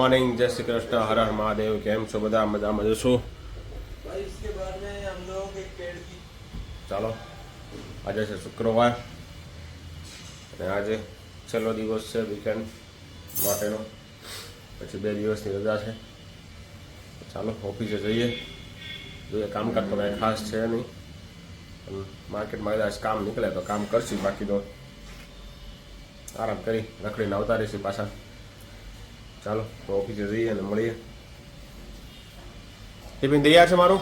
Morning, જય શ્રી કૃષ્ણ, હર હર મહાદેવ. કેમ છો બધા? મજામાં જશો? ચાલો, આજે છે શુક્રવાર અને આજે છેલ્લો દિવસ છે વીકેન્ડ માટેનો. પછી 2 દિવસની રજા છે. ચાલો ઓફિસે જઈએ. જોઈએ, કામકાજ તો કાંઈ ખાસ છે નહીં, પણ માર્કેટમાં કદાચ કામ નીકળે તો કામ કરશું, બાકી તો આરામ કરી રખડીને આવતા રહીશું પાછા. ચાલો તો ઓફિસે જઈએ અને મળીએ. ટિફિન તૈયાર છે મારું?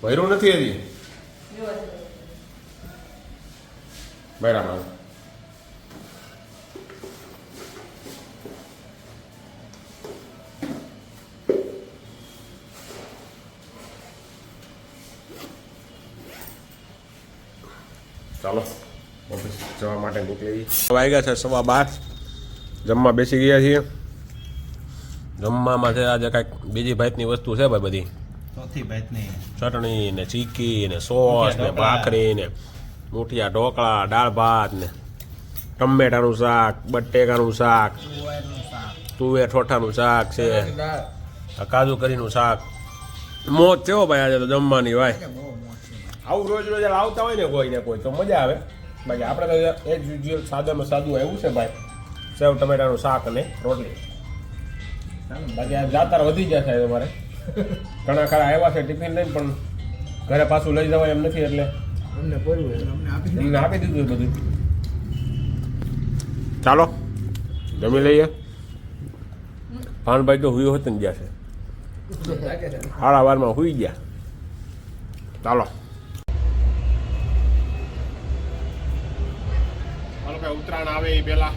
ભર્યું નથી હજી. બરાબર. ચાલો ઓફિસ જવા માટે નીકળી. વાગ્યા છે 12:15. જમવા બેસી ગયા છીએ. જમવામાં છે આજે કાંઈક બીજી ભાતની વસ્તુ છે ભાઈ, બધી ચોથી ભાતની ચટણી ને ચીકી ને સોસ ને ભાખરી ને મુઠિયા ઢોકળા, દાળ ભાત ને ટમેટાનું શાક, બટેકાનું શાક, તુવેર ઠોઠાનું શાક છે, કાજુ કરીનું શાક. મોજ છે હો ભાઈ આજે તો જમવાની. ભાઈ આવું રોજ રોજ આવતા હોય ને કોઈ ને કોઈ તો મજા આવે. બાકી આપણે તો એજ યુઝ્યુઅલ સાદામાં સાદું એવું છે ભાઈ, સેવ ટમેટાનું શાક અને રોટલી. બાકી આ જાતાર વધી ગયા છે તમારે. ઘણા ખરા આવ્યા છે ટિફિન લઈને, પણ ઘરે પાછું લઈ જવાય એમ નથી, એટલે અમને આપી દીધું બધું. ચાલો જમી લઈએ. ભાનભાઈ તો હુઈ હોત ને ગયા છે, 12:30 હુઈ ગયા. ચાલો ઉત્તરાયણ આવે એ પહેલા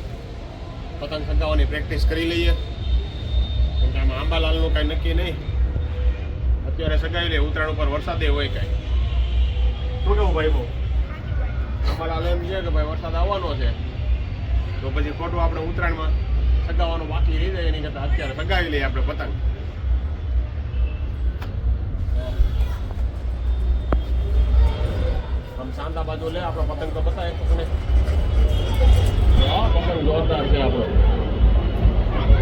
પતંગ ચગાવવાની પ્રેક્ટિસ કરી લઈએ. કેમ કે આમાં આંબાલાલનું કાંઈ નક્કી નહીં. અત્યારે સગાવી લે, ઉત્તરાયણ ઉપર વરસાદે હોય કાંઈ. શું કેવું ભાઈ? બહુ આંબાલાલ એમ છે કે ભાઈ વરસાદ આવવાનો છે, તો પછી ખોટું આપણે ઉત્તરાયણમાં સગાવવાનું બાકી રહી જાય એની કરતાં અત્યારે સગાવી લઈએ આપણે પતંગ. આમ શાંતા બાજુ લે આપણો પતંગ તો બતાવે તમને. પતંગ જોરદાર છે આપણો,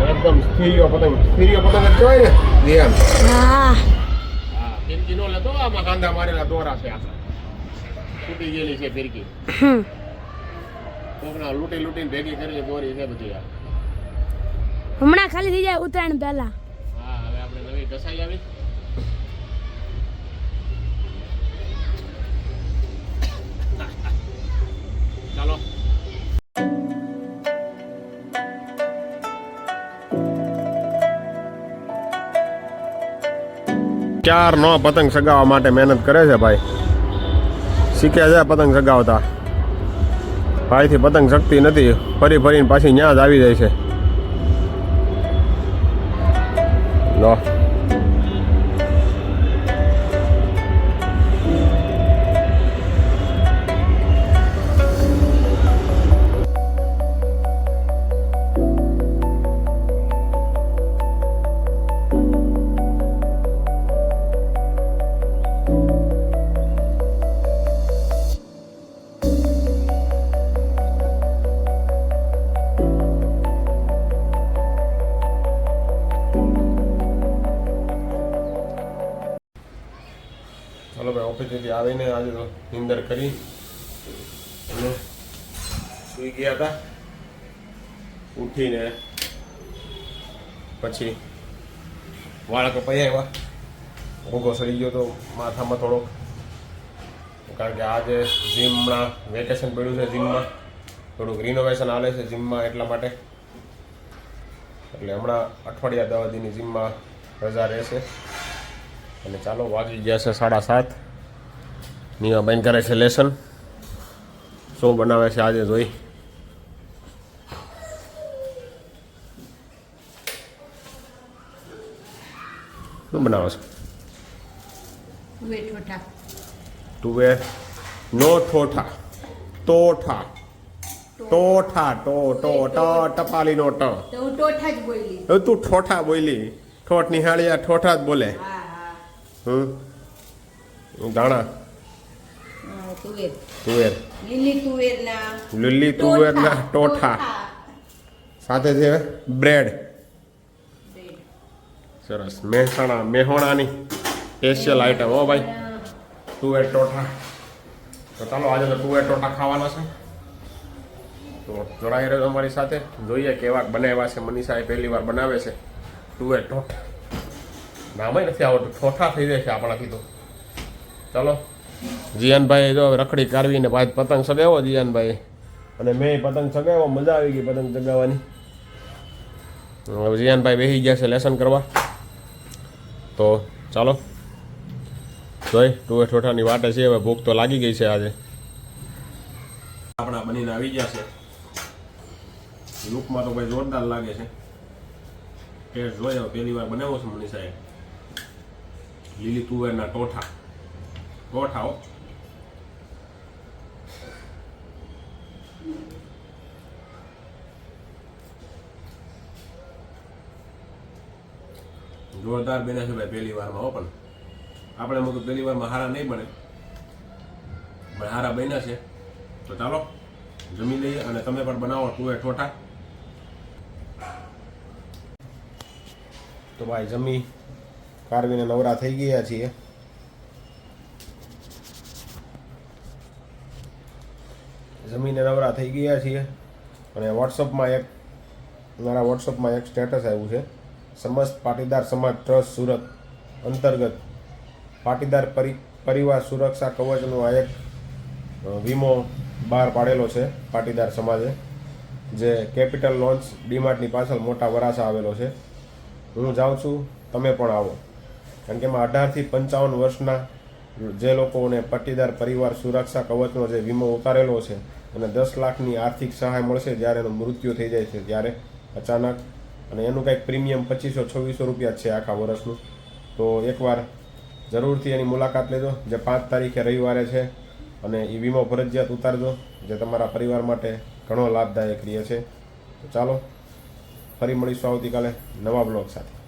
એકદમ સ્થિરીઓ પતંગ. સ્થિરીઓ પતંગ જ કહેવાય ને એમ. હા, ફિરકી નો લેતો, આમાં કાંદા મારેલા દોરા છે આપણે. તૂટી ગયેલી છે ફિરકી, કોકના લૂંટી લૂંટીને ભેગી કરેલી દોરી છે બધી. હમણાં ખાલી થઈ જાય ઉત્તરાયણ પહેલા. હા, હવે આપણે નવી ઘસાઈ આવી. ચાલો ક્યારનો પતંગ સગાવવા માટે મહેનત કરે છે ભાઈ. શીખ્યા છે પતંગ સગાવતા. ભાઈથી પતંગ શકતી નથી, ફરી ફરીને પાછી ન્યા જ આવી જાય છે. લો ચાલો ભાઈ, ઓફિસેથી આવીને આજે તો નીંદર કરી અને સૂઈ ગયા હતા. ઉઠીને પછી વાળ કપાઈ આવ્યા. ભૂગો સડી ગયો તો માથામાં થોડોક, કારણ કે આજે જીમમાં વેકેશન પડ્યું છે. જીમમાં થોડુંક રિનોવેશન હાલે છે જીમમાં, એટલા માટે. એટલે હમણાં અઠવાડિયા 10 દીની જીમમાં રજા રહેશે. અને ચાલો વાગી ગયા છે 7:30. નીમાબેન કરે છે લેસન. શું બનાવે છે આજે જોઈ. શું બનાવે છે? તુવેર નો ઠોઠા, તોઠા, ટોઠા, ટપાલી નો ટ. હું ટોઠા જ બોલી. તું ઠોઠા બોલી. ઠોઠ નિહાળિયા ઠોઠા જ બોલે. દાણા તુવેર લીલી તુવેર ના ટોઠા. સાથે છે બ્રેડ. સરસ. મેહોણાની સ્પેશિયલ આઈટમ હો ભાઈ, તુવેર ટોઠા. તો ચાલો આજે તો તુવેર ટોઠા ખાવાના છે. તો જોડાઈ રહ્યો અમારી સાથે, જોઈએ કેવા બનાવ્યા છે. મનીષા પહેલી વાર બનાવે છે તુવેર ટોઠા. નામ નથી આવડતું, ઠોઠા થઈ જાય છે આપણાથી. તો ચાલો, જીયાનભાઈ જો રખડી કાઢવીને પાછી પતંગ ચગાવ્યો જીયાનભાઈ, અને મેં પતંગ ચગાવ્યો. મજા આવી ગઈ પતંગ ચગાવવાની. હવે જીયાનભાઈ બેસી ગયા છે લેસન કરવા. તો ચાલો જોઈ તુવેર ઠોઠાની વાટે છે. હવે ભૂખ તો લાગી ગઈ છે આજે. આપણા બનીને આવી ગયા છે. લુકમાં તો ભાઈ જોરદાર લાગે છે. ટેસ્ટ જોયો, પહેલી વાર બનાવ્યો છે મનીષાએ. લીલી તુવેરના ટોઠા. ટોઠા હો. જોરદાર બન્યા છે ભાઈ પહેલી વારમાં. હો પણ આપણે એમ તો પહેલી વારમાં હારા નહીં બને, પણ હારા બન્યા છે. તો ચાલો જમી લઈએ, અને તમે પણ બનાવો તુવેર ઠોઠા. તો ભાઈ જમી કારવીને નવરા થઈ ગયા છીએ. જમીને નવરા થઈ ગયા છીએ, અને મારા વોટ્સઅપમાં એક સ્ટેટસ આવ્યું છે. સમસ્ત પાટીદાર સમાજ ટ્રસ્ટ સુરત અંતર્ગત પાટીદાર પરિવાર સુરક્ષા કવચનો આ એક વીમો બહાર પાડેલો છે પાટીદાર સમાજે, જે કેપિટલ લોન્સ ડીમાર્ટની પાછળ મોટા વરાસા આવેલો છે. હું જાઉં છું, તમે પણ આવો. કારણ કે એમાં 18 થી 55 વર્ષના જે લોકોને પાટીદાર પરિવાર સુરક્ષા કવચનો જે વીમો ઉતારેલો છે, અને 10 લાખની આર્થિક સહાય મળશે જ્યારે એનું મૃત્યુ થઈ જાય છે ત્યારે અચાનક. અને એનું કંઈક પ્રીમિયમ 2500-2600 રૂપિયા છે આખા વર્ષનું. તો એકવાર જરૂરથી એની મુલાકાત લેજો, જે 5 તારીખે રવિવારે છે. અને એ વીમો ફરજિયાત ઉતારજો, જે તમારા પરિવાર માટે ઘણો લાભદાયક રહે છે. તો ચાલો ફરી મળીશું આવતીકાલે નવા બ્લોગ સાથે.